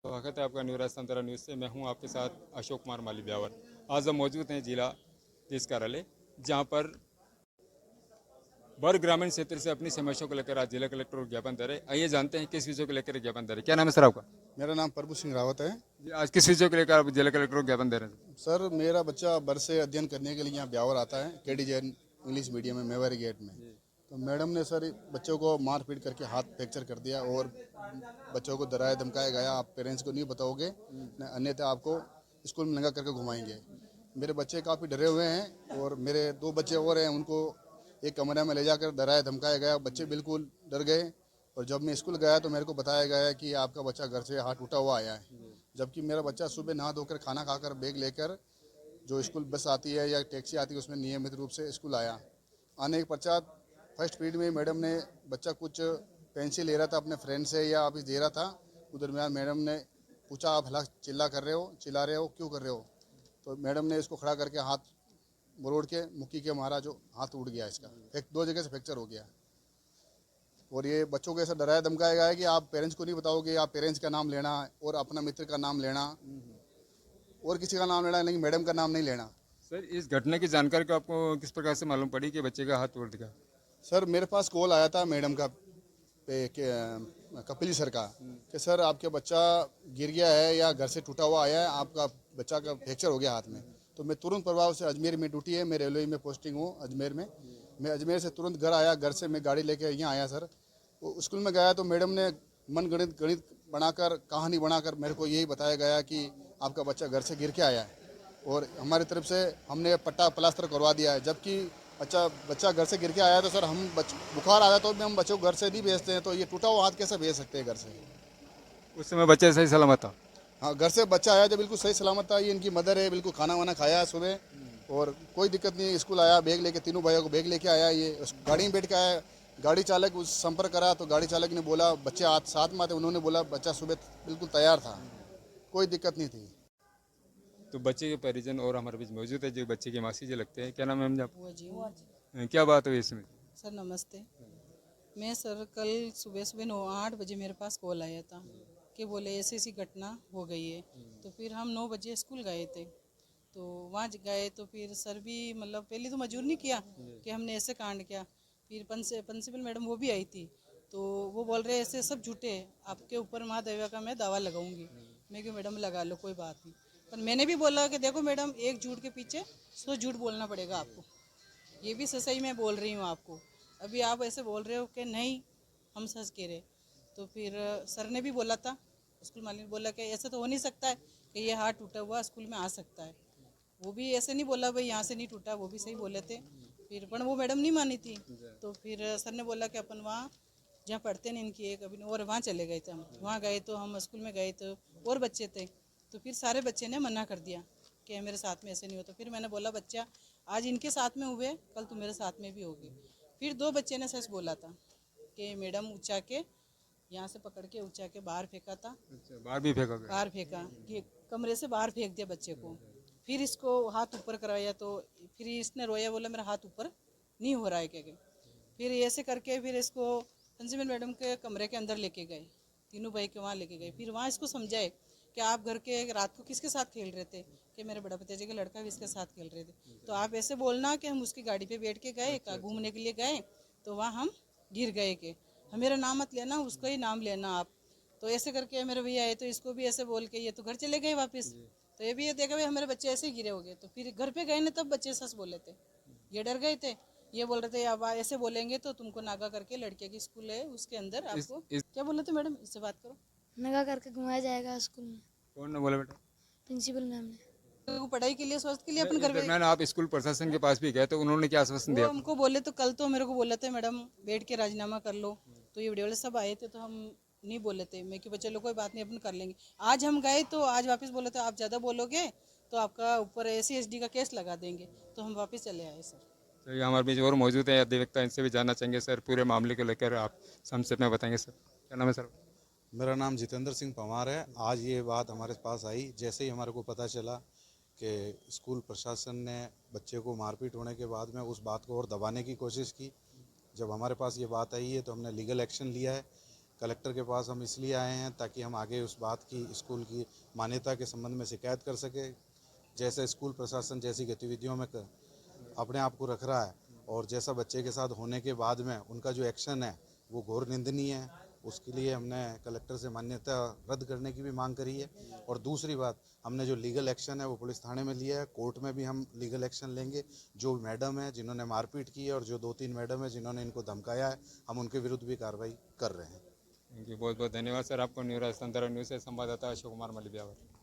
स्वागत है आपका न्यू राजस्थान न्यूज़ से। मैं हूं आपके साथ अशोक कुमार माली ब्यावर। आज हम मौजूद हैं जिला पुलिस कार्यालय, जहां पर वर्ग ग्रामीण क्षेत्र से अपनी समस्याओं को लेकर आज जिला कलेक्टर को ज्ञापन दे रहे हैं। आइए जानते हैं किस विषय को लेकर ज्ञापन दे रहे हैं। क्या नाम है सर आपका? मेरा नाम प्रभु सिंह रावत है। जी, आज किस विषय को लेकर आप जिला कलेक्टर को ज्ञापन दे रहे हैं? सर, मेरा बच्चा बरस से अध्ययन करने के लिए यहाँ ब्यावर आता है, केडी जैन इंग्लिश मीडियम में, मेवारी गेट में। तो मैडम ने सर बच्चों को मार पीट करके हाथ फ्रैक्चर कर दिया और बच्चों को डराया धमकाया गया, आप पेरेंट्स को नहीं बताओगे अन्यथा आपको स्कूल में नंगा करके घुमाएंगे। मेरे बच्चे काफ़ी डरे हुए हैं और मेरे दो बच्चे और हैं, उनको एक कमरे में ले जाकर डराया धमकाया गया। बच्चे बिल्कुल डर गए और जब मैं स्कूल गया तो मेरे को बताया गया कि आपका बच्चा घर से हाथ टूटा हुआ आया है। जबकि मेरा बच्चा सुबह नहा धोकर खाना खाकर बैग लेकर जो स्कूल बस आती है या टैक्सी आती है उसमें नियमित रूप से स्कूल आया। आने के पश्चात फर्स्ट पीरियड में मैडम ने बच्चा कुछ पेंसिल ले रहा था अपने फ्रेंड से या ऑफिस दे रहा था, उधर में मैडम ने पूछा आप हला चिल्ला रहे हो क्यों कर रहे हो? तो मैडम ने इसको खड़ा करके हाथ मरोड़ के मुक्की के मारा, जो हाथ टूट गया इसका, एक दो जगह से फ्रैक्चर हो गया। और ये बच्चों को ऐसा डराया धमकाया गया है कि आप पेरेंट्स को नहीं बताओगे, आप पेरेंट्स का नाम लेना और अपना मित्र का नाम लेना और किसी का नाम लेना, लेकिन मैडम का नाम नहीं लेना। सर, इस घटना की जानकारी को आपको किस प्रकार से मालूम पड़ी कि बच्चे का हाथ तोड़ दिया? सर, मेरे पास कॉल आया था मैडम का कपिल सर का कि सर आपके बच्चा गिर गया है या घर से टूटा हुआ आया है, आपका बच्चा का फ्रैक्चर हो गया हाथ में। तो मैं तुरंत प्रभाव से, अजमेर में ड्यूटी है, मैं रेलवे में पोस्टिंग हूँ अजमेर में, मैं अजमेर से तुरंत घर आया। घर से मैं गाड़ी लेके यहाँ आया सर। वो स्कूल में गया तो मैडम ने मन गणित गणित बनाकर, कहानी बनाकर मेरे को यही बताया गया कि आपका बच्चा घर से गिर के आया है और हमारी तरफ से हमने पट्टा प्लास्टर करवा दिया है। जबकि अच्छा बच्चा घर से गिर के आया तो सर हम बुखार आया तो भी हम बच्चों को घर से नहीं भेजते हैं, तो ये टूटा हुआ हाथ कैसे भेज सकते हैं घर से? उस समय बच्चे सही सलामत था? हाँ, घर से बच्चा आया जो बिल्कुल सही सलामत था। ये इनकी मदर है, बिल्कुल खाना वाना खाया सुबह और कोई दिक्कत नहीं। स्कूल आया बैग लेके, तीनों भाइयों को बैग लेके आया, ये उस गाड़ी में बैठ के आया। गाड़ी चालक उस संपर्क करा तो गाड़ी चालक ने बोला बच्चे साथ में आते, उन्होंने बोला बच्चा सुबह बिल्कुल तैयार था, कोई दिक्कत नहीं थी। तो बच्चे के परिजन और हमारे बीच मौजूद है जो बच्चे के मासी जी लगते हैं। क्या नाम है मैम आप? हुआ जी। क्या बात हुई इसमें? सर नमस्ते। मैं सर कल सुबह सुबह 8 बजे मेरे पास कॉल आया था कि बोले ऐसी ऐसी घटना हो गई है। तो फिर हम 9 बजे स्कूल गए थे। तो वहाँ गए तो फिर सर भी मतलब पहले तो मंजूर नहीं किया कि हमने ऐसे कांड किया। फिर प्रिंसिपल मैडम वो भी आई थी, तो वो बोल रहे ऐसे सब झूठे, आपके ऊपर महादेवा का मैं दावा लगाऊंगी। मैं कि मैडम लगा लो कोई बात नहीं। पर मैंने भी बोला कि देखो मैडम, एक झूठ के पीछे 100 झूठ बोलना पड़ेगा आपको, ये भी सही मैं बोल रही हूँ आपको। अभी आप ऐसे बोल रहे हो कि नहीं हम सच कह रहे। तो फिर सर ने भी बोला था, स्कूल मालिक ने बोला कि ऐसा तो हो नहीं सकता है कि ये हाथ टूटा हुआ स्कूल में आ सकता है। वो भी ऐसे नहीं बोला भाई यहाँ से नहीं टूटा, वो भी सही बोले थे। फिर पर वो मैडम नहीं मानी थी। तो फिर सर ने बोला कि अपन वहाँ जहाँ पढ़ते नहीं इनकी एक अभी, और वहाँ चले गए थे हम। वहाँ गए तो हम स्कूल में गए तो और बच्चे थे, तो फिर सारे बच्चे ने मना कर दिया कि मेरे साथ में ऐसे नहीं होता। फिर मैंने बोला बच्चा आज इनके साथ में हुए, कल तुम मेरे साथ में भी होगी। फिर दो बच्चे ने सच बोला था कि मैडम ऊँचा के यहाँ से पकड़ के ऊँचा के बाहर फेंका था। अच्छा, बाहर भी फेंका गया? बाहर फेंका कि कमरे से बाहर फेंक दिया बच्चे को। फिर इसको हाथ ऊपर करवाया तो फिर इसने रोया, बोला मेरा हाथ ऊपर नहीं हो रहा है क्या। फिर ऐसे करके फिर इसको प्रिंसिपल मैडम के कमरे के अंदर लेके गए, तीनों भाई के वहाँ लेके गए। फिर वहाँ इसको समझाए कि आप घर के रात को किसके साथ खेल रहे थे, कि मेरे बड़ा भतीजे का लड़का भी इसके साथ खेल रहे थे। तो आप ऐसे बोलना कि हम उसकी गाड़ी पे बैठ के गए, घूमने के लिए गए, तो वहाँ हम गिर गए के मेरा नाम मत लेना, उसका ही नाम लेना आप। तो ऐसे करके मेरे भैया आए तो इसको भी ऐसे बोल के ये तो घर चले गए वापस। तो ये भी ये देखा भाई हमारे बच्चे ऐसे ही गिरे हो गए। तो फिर घर पे गए ना तब बच्चे सच बोले थे, ये डर गए थे। ये बोल रहे थे अब ऐसे बोलेंगे तो तुमको नागा करके, लड़के की स्कूल है उसके अंदर आपको क्या बोले थे मैडम, इससे बात करो, नंगा करके घुमाया जाएगा स्कूल में। कौन ने बोला बेटा? प्रिंसिपल मैम ने। तो पढ़ाई के लिए स्वास्थ्य के लिए अपन इस घर पे। दरमियान आप स्कूल प्रशासन के पास भी गए तो उन्होंने क्या आश्वासन वो दिया? हमको बोले तो कल तो मेरे को बोले थे मैडम बैठ के राजीनामा कर लो। तो ये वीडियो वाले सब आए थे तो हम नहीं बोले थे, मैं कि चलो कोई बात नहीं अपन कर लेंगे। आज हम गए तो आज वापस बोले थे आप ज़्यादा बोलोगे तो आपका ऊपर SC/SD का केस लगा देंगे। तो हम वापस चले आए सर। तो ये हमारे बीच और मौजूद है अधिवक्ता, इनसे भी जानना चाहेंगे सर पूरे मामले को लेकर आप संक्षेप में बताएंगे सर। क्या नाम है सर? मेरा नाम जितेंद्र सिंह पंवार है। आज ये बात हमारे पास आई, जैसे ही हमारे को पता चला कि स्कूल प्रशासन ने बच्चे को मारपीट होने के बाद में उस बात को और दबाने की कोशिश की। जब हमारे पास ये बात आई है तो हमने लीगल एक्शन लिया है। कलेक्टर के पास हम इसलिए आए हैं ताकि हम आगे उस बात की स्कूल की मान्यता के संबंध में शिकायत कर सके। जैसे स्कूल प्रशासन जैसी गतिविधियों में अपने आप को रख रहा है और जैसा बच्चे के साथ होने के बाद में उनका जो एक्शन है वो घोर निंदनीय है। उसके लिए हमने कलेक्टर से मान्यता रद्द करने की भी मांग करी है। और दूसरी बात, हमने जो लीगल एक्शन है वो पुलिस थाने में लिया है, कोर्ट में भी हम लीगल एक्शन लेंगे। जो मैडम है जिन्होंने मारपीट की है और जो 2-3 मैडम है जिन्होंने इनको धमकाया है, हम उनके विरुद्ध भी कार्रवाई कर रहे हैं। थैंक यू, बहुत बहुत धन्यवाद सर आपको। न्यू राजस्थान न्यूज़ से संवाददाता अशोक कुमार मलिक ब्यावर।